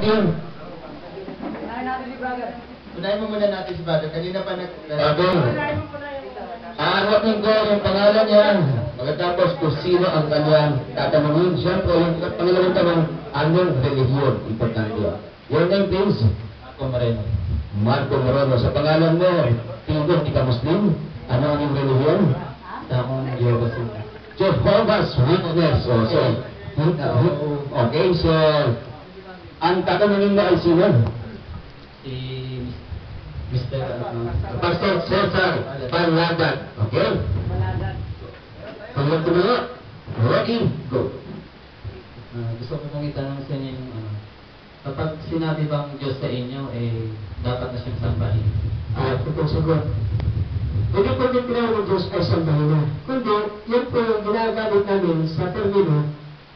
Yun. Unahin mo muna natin si Brother. Kanina pa Okay. Aanapin ko yung pangalan niya. Pagkatapos kung sino ang kanyang tatanungin. Siyempre, yung pangalawang tanong, anong relihiyon? Importante yun. Your name please? Marco Moreno. Marco Moreno. Sa pangalan mo, tingin di ka Muslim? Ano ang iyong relihiyon? Akong Jehovah's Witness. Jehovah's Witness. Okay, so ang tatanungin mo ay sino? Si Mr. Pastor Cesar Panlagan. Okay? Paglag tumayo. Ready? Go. Gusto ko pong itanong sa inyo yung kapag sinabi bang Diyos sa inyo, dapat na siyang sambahin. Itong sagot. Hindi po din tinawag ng Diyos ay sambahin na. Kundi, yan po yung ginagamit namin sa termino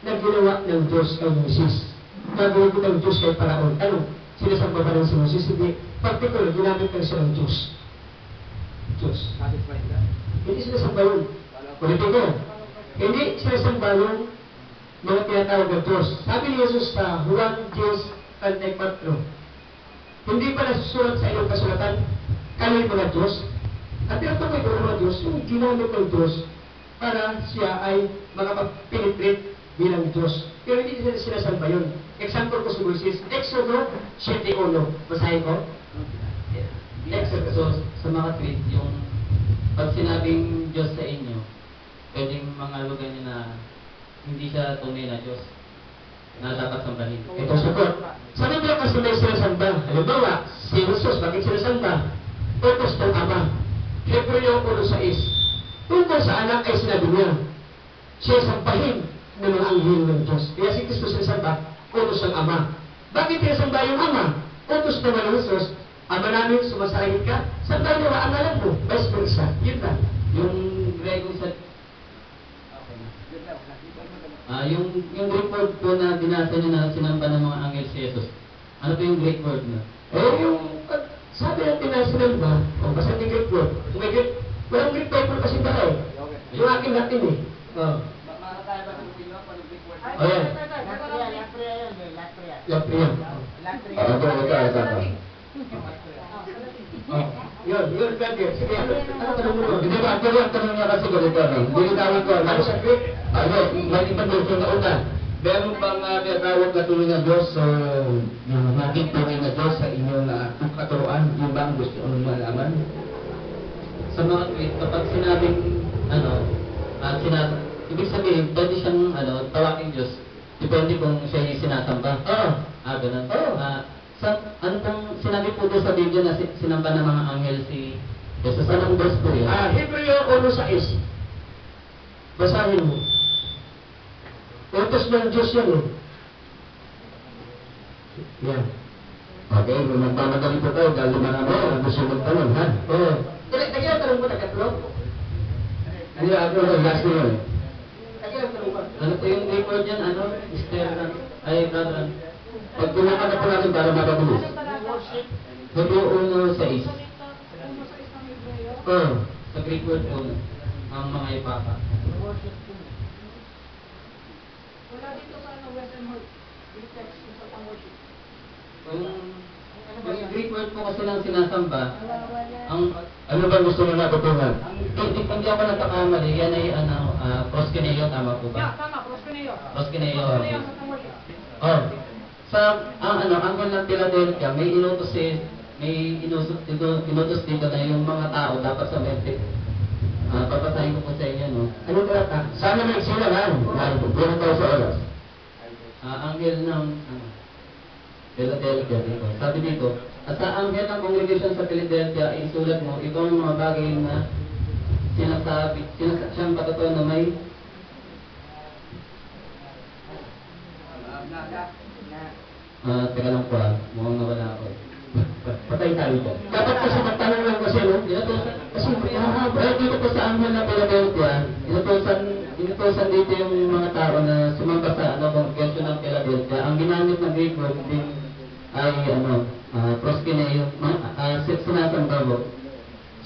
na ginawa ng Diyos ay Moses. Gagawin ko ng Diyos kay Paraon. Ano? Sinasamba pa rin si Moses? Hindi. Particular, ginamit lang siya ng Diyos. Diyos. Hindi sinasamba yun. Ulitin ko. Hindi sinasamba yun mga tinatawag ng Diyos. Sabi ni Jesus sa Juan 10:34, hindi pa nasusulat sa inyong kasulatan, kayo'y mga Diyos. At tinatawag ko ng mga Diyos, yung ginamit ng Diyos para siya ay makapag-penetrate bilang Diyos. Pero hindi sila sinasamba yun. Example ko sa Moses, Exodo 7:1. Basahin ko. So, sa mga tweet, yung pag sinabing Diyos sa inyo, pwedeng mga lugar niyo na hindi siya tunay na Diyos na dapat sambahin. Ito sagot. Sabi nila kasi may sinasamba. Halimbawa, si Jesus, bakit sinasamba? Utos ng Ama. Hebreo 1:6. Tungkol sa anak ay sinabi niya, siya sampahin ng mga anghel ng Diyos. Kaya si Kristo sinasamba, utos ng Ama. Bakit sinasamba yung Ama? Utos naman ng Jesus, Ama namin, sumasahit ka, samba niyo ang alam mo, vice versa. Yun lang. Yung Grego sa yung Greek word po na binasa niyo na sinamba ng mga anghel si Jesus. Ano po yung Greek word na? Yung sabi natin na sinamba, basta yung Greek word. May Greek, walang Greek Bible kasi ba eh. Yung aking natin eh. Makakaya ba sa Pilipino kung ano Greek word? Oh, yan. Latria. Yun, pwede. Sige, ano tanong mo? Hindi ba, actually, ang tanong niya kasi ganito, hindi tawag ko, ano sa Greek? May ipag-version na una. Meron bang tinatawag na tuloy na Diyos, yung naging tuloy na Diyos sa inyong katuruan? Yung ba ang gusto nyo malaman? Sa mga tweet, kapag sinabing ibig sabihin, pwede siyang tawagin Diyos. Depende kung siya yung sinasamba. Ganun. Ano pong sinabi po doon sa Biblia na sinamba ng mga anghel si Jesus? Anong verse po yun? Hebreo 1:6. Basahin mo. Utos ng Diyos yan eh. Yan. Okay, magmamadali po tayo dahil marami ang gusto magtanong, ha? Oo. Kaya tanong mo na katlo? Ano yung last nyo eh? Ano po yung record yan? Mr. Brother? Pag gumawa na po natin para makabilis. Hebreo 1:6. Oo. Sa Greek word po, ang mga ipapa. Wala dito sa Western World. Yung text sa pang-worship. Yung Greek word po kasi lang sinasamba, Ano ba gusto mo natutunan? hindi ako nagkakamali, yan ay proskuneo, tama po ba? Tama, proskuneo. Proskuneo. Proskuneo sa pang-worship. Ang anghel ng Philadelphia, may inutos dito na yung mga tao dapat sa Memphis. Papasahin ko po sa inyo, no? Ano talaga? Sana may sila lang. Puro tayo sa oras. Anghel ng Philadelphia dito. Sabi dito, at sa anghel ng congregation sa Philadelphia, isulat mo, ito ang mga bagay na siyang patotoo na may teka lang po mukhang nawala ako. Patay tayo dyan. Dapat kasi magtanong lang kasi, no? Kasi Dito po sa anghel ng Philadelphia, inutosan dito yung mga tao na sumamba sa congregation ng Philadelphia. Ang ginamit ng Greek word din ay proskuneo, sinasamba mo.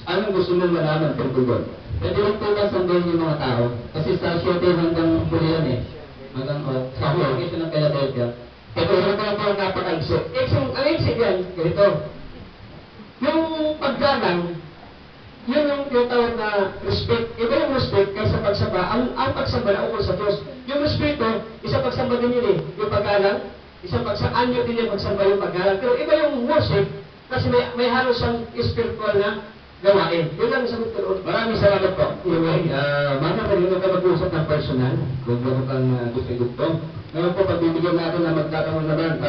anong gusto mong malaman tungkol doon? Pwede lang po ba sambahin yung mga tao? Kasi sa 7 hanggang huli yan eh. Hanggang sa congregation ng Philadelphia. Ito na po ang napaka-exit. Ang exit yan, ganito. Yung paggalang, yun yung tinatawag na respect. Iba yung respect kaysa pagsamba. Ang pagsamba na ukol sa Diyos. Yung respeto, isang pagsamba din yun eh. Yung paggalang, isang anyo din yung pagsamba yung paggalang. Pero iba yung worship, kasi may halos siyang spiritual na gawain. Yun lang sa mga. Maraming salamat po. Mana, kanino ka mag-usap ng personal? Kung gano'n kang gusto. Ngayon po, pagbibigyan natin na magkakaroon naman,